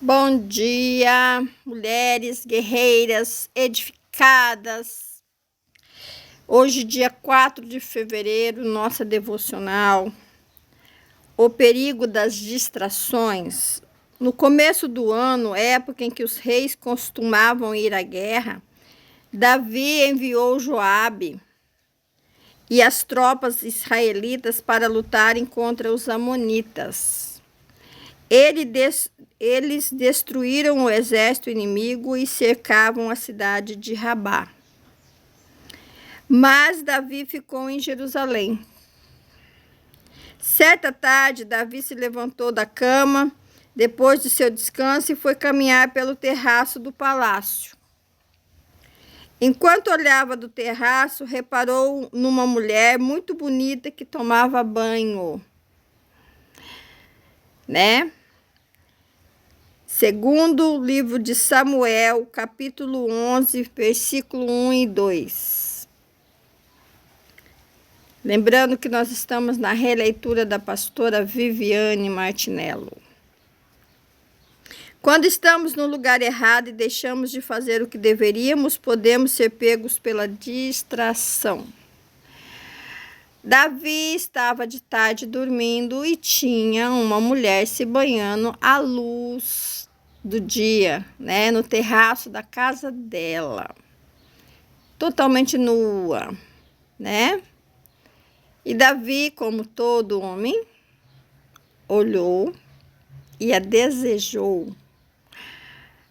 Bom dia, mulheres guerreiras edificadas. Hoje, dia 4 de fevereiro, nossa devocional. O perigo das distrações. No começo do ano, época em que os reis costumavam ir à guerra, Davi enviou Joabe e as tropas israelitas para lutarem contra os amonitas. Eles destruíram o exército inimigo e cercavam a cidade de Rabá. Mas Davi ficou em Jerusalém. Certa tarde, Davi se levantou da cama, depois de seu descanso, e foi caminhar pelo terraço do palácio. Enquanto olhava do terraço, reparou numa mulher muito bonita que tomava banho, né? Segundo o livro de Samuel, capítulo 11, versículo 1 e 2. Lembrando que nós estamos na releitura da pastora Viviane Martinello. Quando estamos no lugar errado e deixamos de fazer o que deveríamos, podemos ser pegos pela distração. Davi estava de tarde dormindo e tinha uma mulher se banhando à luz do dia, né, no terraço da casa dela, totalmente nua, né? E Davi, como todo homem, olhou e a desejou.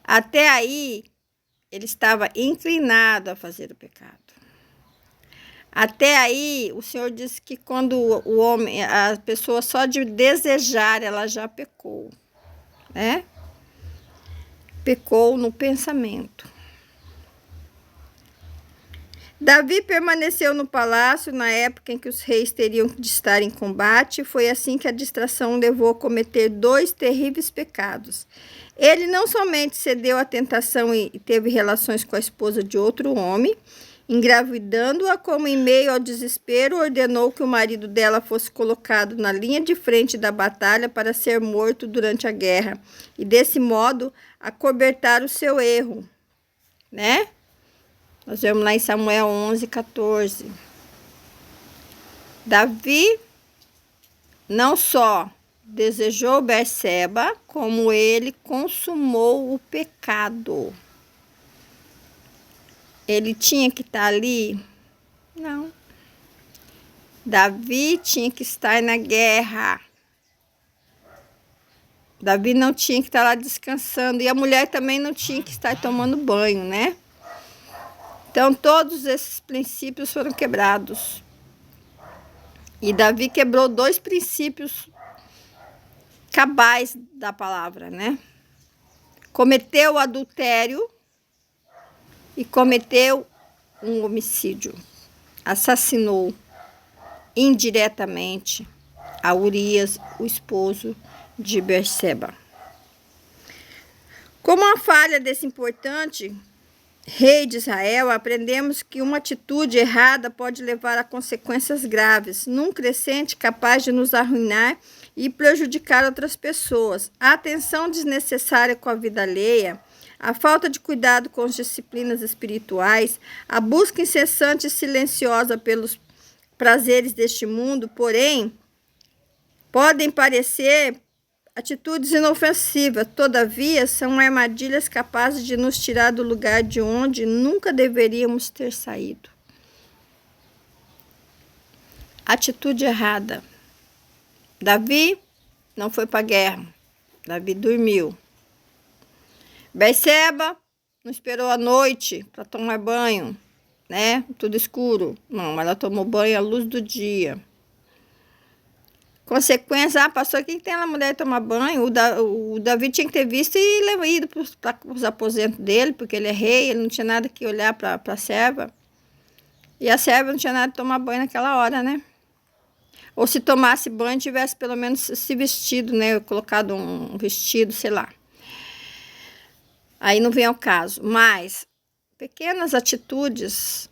Até aí, ele estava inclinado a fazer o pecado. Até aí, o Senhor disse que quando o homem, a pessoa só de desejar, ela já pecou, né? Pecou no pensamento. Davi permaneceu no palácio na época em que os reis teriam de estar em combate. Foi assim que a distração levou a cometer 2 terríveis pecados. Ele não somente cedeu à tentação e teve relações com a esposa de outro homem, engravidando-a, como em meio ao desespero ordenou que o marido dela fosse colocado na linha de frente da batalha para ser morto durante a guerra, e desse modo acobertar o seu erro, né? Nós vemos lá em Samuel 11, 14. Davi não só desejou Berseba, como ele consumou o pecado. Ele tinha que estar ali? Não. Davi tinha que estar na guerra. Davi não tinha que estar lá descansando. E a mulher também não tinha que estar tomando banho, né? Então, todos esses princípios foram quebrados. E Davi quebrou 2 princípios cabais da palavra, né? Cometeu adultério e cometeu um homicídio. Assassinou indiretamente a Urias, o esposo de Berseba. Como a falha desse importante rei de Israel, aprendemos que uma atitude errada pode levar a consequências graves, num crescente capaz de nos arruinar e prejudicar outras pessoas. A atenção desnecessária com a vida alheia, a falta de cuidado com as disciplinas espirituais, a busca incessante e silenciosa pelos prazeres deste mundo, porém, podem parecer atitudes inofensivas, todavia, são armadilhas capazes de nos tirar do lugar de onde nunca deveríamos ter saído. Atitude errada. Davi não foi para a guerra. Davi dormiu. Berseba não esperou a noite para tomar banho, né? Tudo escuro. Não, ela tomou banho à luz do dia. Consequência, pastor, quem tem a mulher tomar banho? O Davi tinha que ter visto e ido para os aposentos dele, porque ele é rei, ele não tinha nada que olhar para a serva. E a serva não tinha nada de tomar banho naquela hora, né? Ou se tomasse banho, tivesse pelo menos se vestido, né? Colocado um vestido, sei lá. Aí não vem ao caso. Mas pequenas atitudes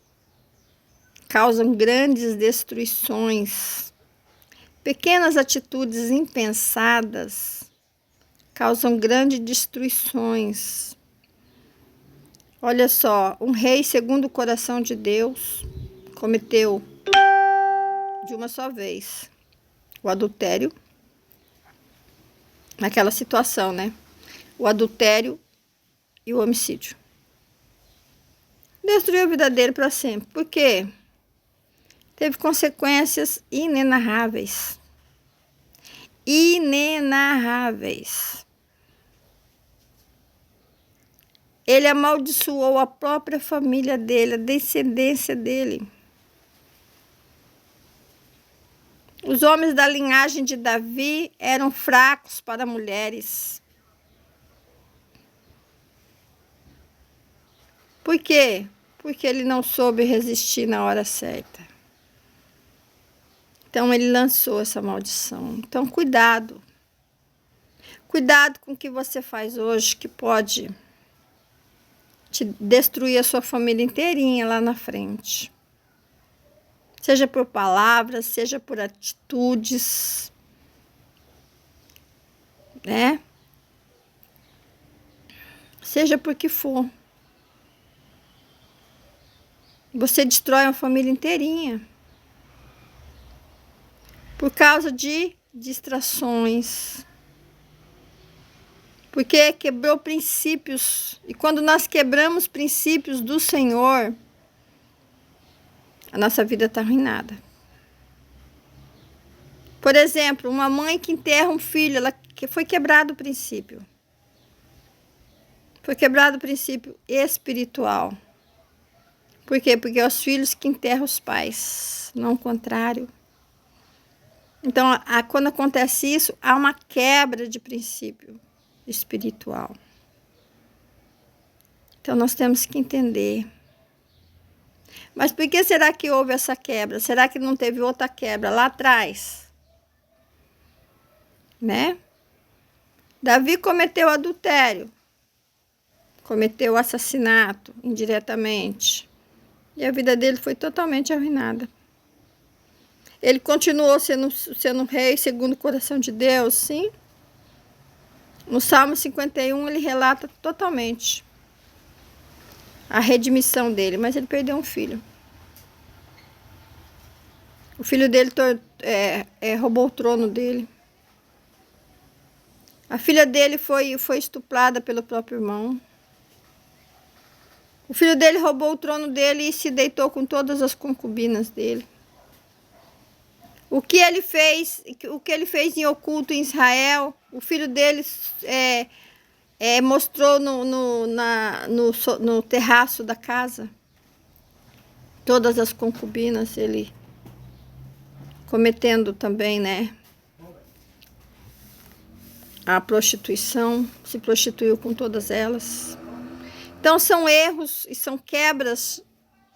causam grandes destruições. Pequenas atitudes impensadas causam grandes destruições. Olha só, um rei segundo o coração de Deus cometeu de uma só vez o adultério, naquela situação, né? O adultério e o homicídio. Destruiu a vida dele para sempre. Por quê? Teve consequências inenarráveis. Inenarráveis. Ele amaldiçoou a própria família dele, a descendência dele. Os homens da linhagem de Davi eram fracos para mulheres. Por quê? Porque ele não soube resistir na hora certa. Então ele lançou essa maldição. Então cuidado. Cuidado com o que você faz hoje, que pode te destruir a sua família inteirinha lá na frente. Seja por palavras, seja por atitudes, né? Seja por que for. Você destrói uma família inteirinha. Por causa de distrações. Porque quebrou princípios. E quando nós quebramos princípios do Senhor, a nossa vida está arruinada. Por exemplo, uma mãe que enterra um filho, ela foi quebrado o princípio. Foi quebrado o princípio espiritual. Por quê? Porque é os filhos que enterram os pais, não o contrário. Então, quando acontece isso, há uma quebra de princípio espiritual. Então, nós temos que entender. Mas por que será que houve essa quebra? Será que não teve outra quebra lá atrás? Né? Davi cometeu adultério. Cometeu assassinato indiretamente. E a vida dele foi totalmente arruinada. Ele continuou sendo rei segundo o coração de Deus, sim. No Salmo 51, ele relata totalmente a redimissão dele, mas ele perdeu um filho. O filho dele roubou o trono dele. A filha dele foi estuprada pelo próprio irmão. O filho dele roubou o trono dele e se deitou com todas as concubinas dele. O que ele fez em oculto em Israel, o filho dele mostrou no terraço da casa. Todas as concubinas, ele cometendo também, né? A prostituição, se prostituiu com todas elas. Então são erros e são quebras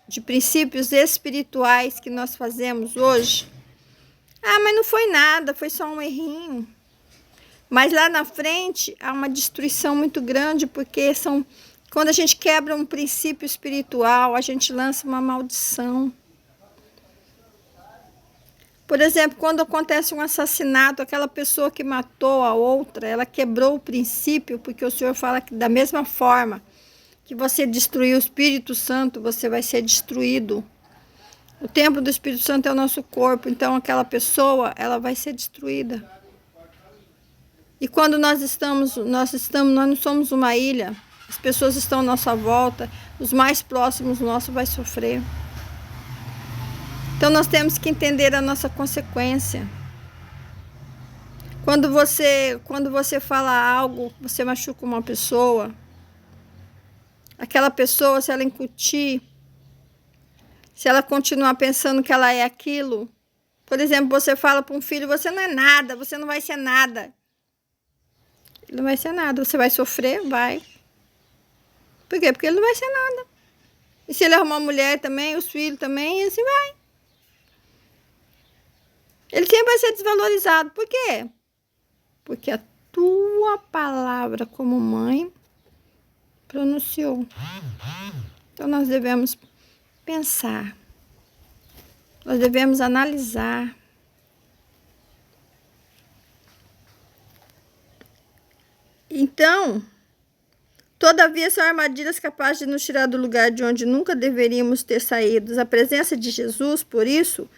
de princípios espirituais que nós fazemos hoje. Ah, mas não foi nada, foi só um errinho. Mas lá na frente há uma destruição muito grande, porque quando a gente quebra um princípio espiritual, a gente lança uma maldição. Por exemplo, quando acontece um assassinato, aquela pessoa que matou a outra, ela quebrou o princípio, porque o Senhor fala que da mesma forma que você destruiu o Espírito Santo, você vai ser destruído. O templo do Espírito Santo é o nosso corpo, então aquela pessoa, ela vai ser destruída. E quando nós não somos uma ilha, as pessoas estão à nossa volta, os mais próximos nossos vai sofrer. Então nós temos que entender a nossa consequência. Quando você fala algo, você machuca uma pessoa, aquela pessoa, se ela incutir, se ela continuar pensando que ela é aquilo, por exemplo, você fala para um filho, você não é nada, você não vai ser nada. Ele não vai ser nada, você vai sofrer, vai. Por quê? Porque ele não vai ser nada. E se ele arrumar uma mulher também, os filhos também, e assim vai. Ele sempre vai ser desvalorizado. Por quê? Porque a tua palavra como mãe pronunciou. Então nós devemos pensar. Nós devemos analisar. Então, todavia, são armadilhas capazes de nos tirar do lugar de onde nunca deveríamos ter saído. A presença de Jesus, por isso,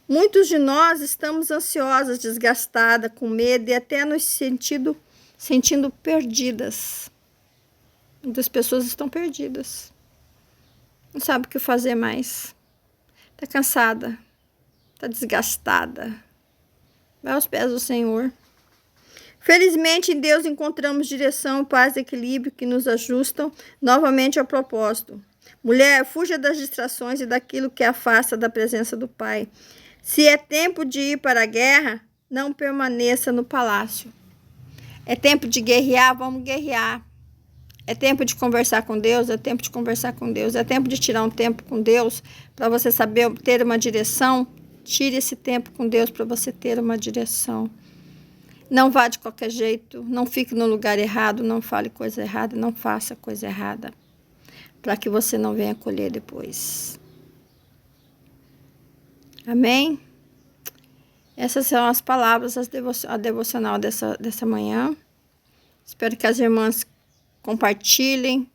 muitos de nós estamos ansiosas, desgastadas, com medo e até nos sentindo perdidas. Muitas pessoas estão perdidas. Não sabe o que fazer mais. Está cansada. Está desgastada. Vai aos pés do Senhor. Felizmente, em Deus encontramos direção, paz e equilíbrio que nos ajustam novamente ao propósito. Mulher, fuja das distrações e daquilo que afasta da presença do Pai. Se é tempo de ir para a guerra, não permaneça no palácio. É tempo de guerrear, vamos guerrear. É tempo de conversar com Deus, é tempo de conversar com Deus. É tempo de tirar um tempo com Deus para você saber ter uma direção. Tire esse tempo com Deus para você ter uma direção. Não vá de qualquer jeito, não fique no lugar errado, não fale coisa errada, não faça coisa errada, para que você não venha colher depois. Amém? Essas são as palavras, a devocional dessa manhã. Espero que as irmãs compartilhem,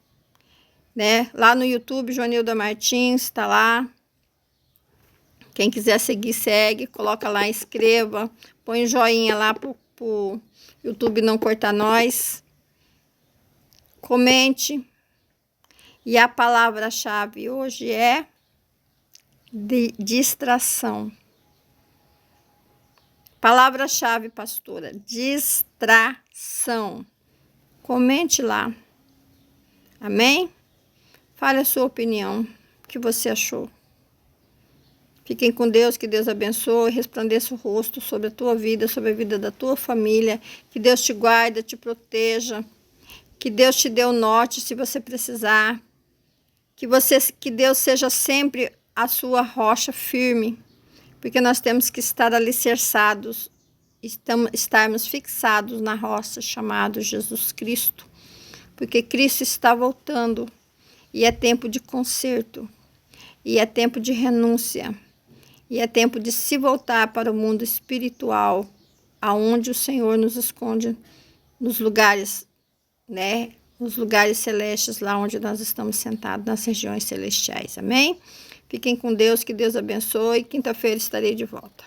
né? Lá no YouTube, Joanilda Martins, está lá. Quem quiser seguir, segue, coloca lá, inscreva, põe um joinha lá pro YouTube não cortar nós. Comente. E a palavra-chave hoje é distração. Palavra-chave, pastora, distração. Comente lá. Amém? Fale a sua opinião. O que você achou? Fiquem com Deus, que Deus abençoe, resplandeça o rosto sobre a tua vida, sobre a vida da tua família. Que Deus te guarde, te proteja. Que Deus te dê o norte se você precisar. Que Deus seja sempre a sua rocha firme. Porque nós temos que estar alicerçados, estarmos fixados na rocha chamada Jesus Cristo. Porque Cristo está voltando e é tempo de conserto. E é tempo de renúncia. E é tempo de se voltar para o mundo espiritual, aonde o Senhor nos esconde, nos lugares, né? Nos lugares celestes, lá onde nós estamos sentados, nas regiões celestiais. Amém? Fiquem com Deus, que Deus abençoe. Quinta-feira estarei de volta.